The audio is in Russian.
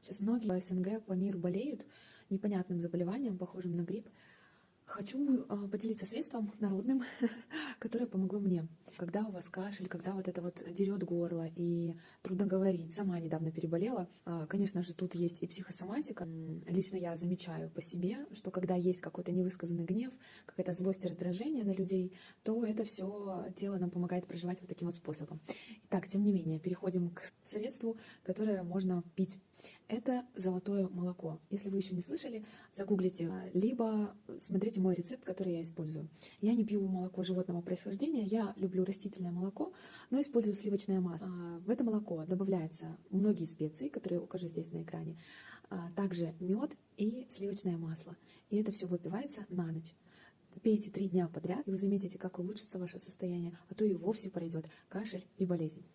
Сейчас многие в СНГ по миру болеют непонятным заболеванием, похожим на грипп. Хочу поделиться средством народным, которое помогло мне. Когда у вас кашель, когда вот это вот дерет горло и трудно говорить, сама недавно переболела, конечно же, тут есть и психосоматика. Лично я замечаю по себе, что когда есть какой-то невысказанный гнев, какая-то злость и раздражение на людей, то это все тело нам помогает проживать вот таким вот способом. Итак, тем не менее, переходим к средству, которое можно пить. Это золотое молоко. Если вы еще не слышали, загуглите, либо смотрите мой рецепт, который я использую. Я не пью молоко животного происхождения, я люблю растительное молоко, но использую сливочное масло. В это молоко добавляются многие специи, которые укажу здесь на экране, также мед и сливочное масло. И это все выпивается на ночь. Пейте 3 дня подряд, и вы заметите, как улучшится ваше состояние, а то и вовсе пройдет кашель и болезнь.